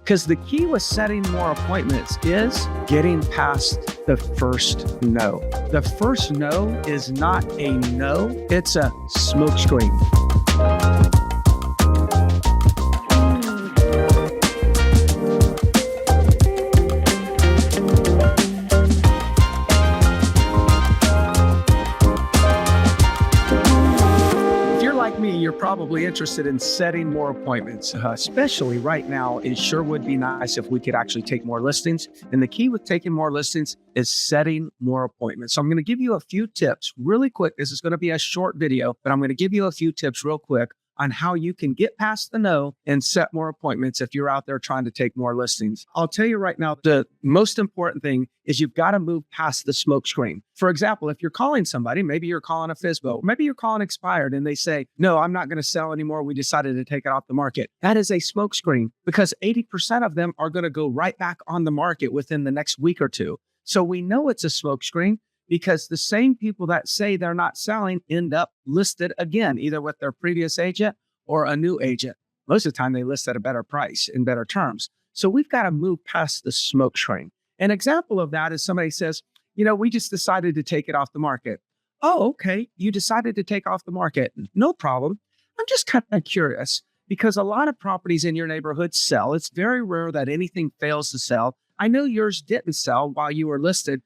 Because the key with setting more appointments is getting past the first no. The first no is not a no, it's a smokescreen. You're probably interested in setting more appointments, especially right now. It sure would be nice if we could actually take more listings. And the key with taking more listings is setting more appointments. So I'm going to give you a few tips really quick. This is going to be a short video, but I'm going to give you a few tips real quick on how you can get past the no and set more appointments if you're out there trying to take more listings. I'll tell you right now, the most important thing is you've got to move past the smoke screen. For example, if you're calling somebody, maybe you're calling a FSBO, maybe you're calling expired and they say, no, I'm not going to sell anymore. We decided to take it off the market. That is a smoke screen because 80% of them are going to go right back on the market within the next week or two. So we know it's a smoke screen because the same people that say they're not selling end up listed again, either with their previous agent or a new agent. Most of the time they list at a better price in better terms. So we've got to move past the smoke screen. An example of that is somebody says, we just decided to take it off the market. Oh, okay. You decided to take off the market. No problem. I'm just kind of curious because a lot of properties in your neighborhood sell. It's very rare that anything fails to sell. I know yours didn't sell while you were listed.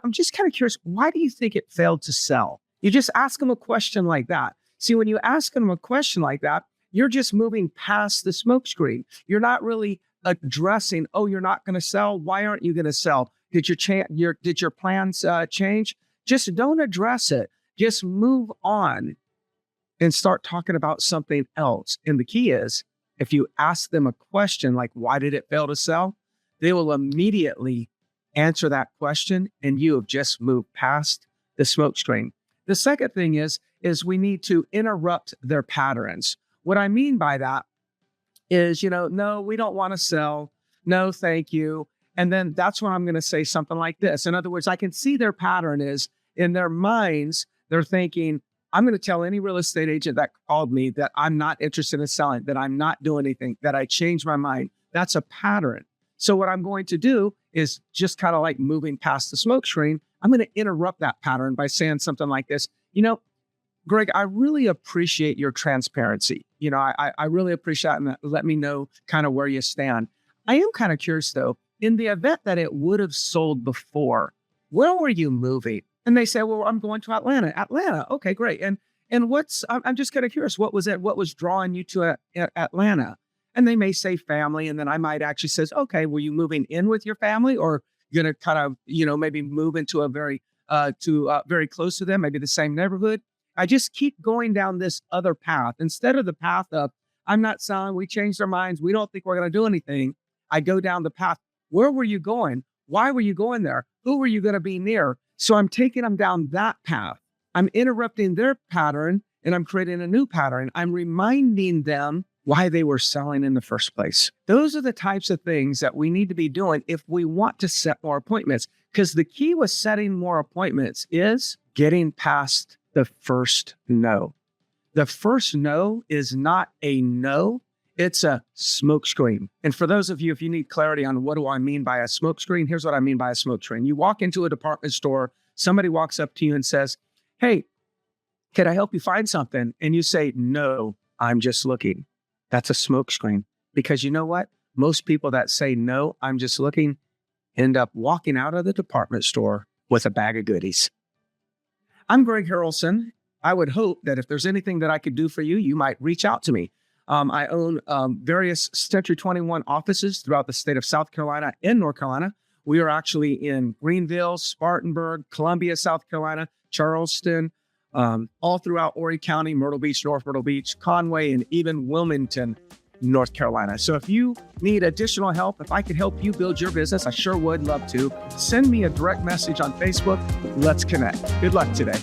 I'm just kind of curious, why do you think it failed to sell? You just ask them a question like that. See, when you ask them a question like that, you're just moving past the smoke screen. You're not really addressing, oh, you're not going to sell. Why aren't you going to sell? Did your plans change? Just don't address it. Just move on and start talking about something else. And the key is, if you ask them a question like, why did it fail to sell? They will immediately answer that question, and you have just moved past the smoke screen. The second thing is we need to interrupt their patterns. What I mean by that is, no, we don't want to sell. No, thank you. And then that's when I'm going to say something like this. In other words, I can see their pattern is in their minds, they're thinking, I'm going to tell any real estate agent that called me that I'm not interested in selling, that I'm not doing anything, that I changed my mind. That's a pattern. So what I'm going to do is just kind of like moving past the smoke screen. I'm going to interrupt that pattern by saying something like this. Greg, I really appreciate your transparency. I really appreciate it, and let me know kind of where you stand. I am kind of curious though, in the event that it would have sold before, where were you moving? And they say, well, I'm going to Atlanta. Atlanta. Okay, great. And I'm just kind of curious, what was it? What was drawing you to Atlanta? And they may say family. And then I might actually says, okay, were you moving in with your family or you're going to kind of, maybe move into a very close to them, maybe the same neighborhood? I just keep going down this other path. Instead of the path of, I'm not selling, we changed our minds, we don't think we're going to do anything. I go down the path. Where were you going? Why were you going there? Who were you going to be near? So I'm taking them down that path. I'm interrupting their pattern and I'm creating a new pattern. I'm reminding them why they were selling in the first place. Those are the types of things that we need to be doing if we want to set more appointments. Because the key with setting more appointments is getting past the first no. The first no is not a no, it's a smoke screen. And for those of you, if you need clarity on what do I mean by a smoke screen, here's what I mean by a smoke screen. You walk into a department store, somebody walks up to you and says, hey, can I help you find something? And you say, no, I'm just looking. That's a smoke screen. Because you know what? Most people that say, no, I'm just looking, end up walking out of the department store with a bag of goodies. I'm Greg Harrelson. I would hope that if there's anything that I could do for you, you might reach out to me. I own various Century 21 offices throughout the state of South Carolina and North Carolina. We are actually in Greenville, Spartanburg, Columbia, South Carolina, Charleston, all throughout Horry County, Myrtle Beach, North Myrtle Beach, Conway, and even Wilmington, North Carolina. So if you need additional help, if I could help you build your business, I sure would love to. Send me a direct message on Facebook. Let's connect. Good luck today.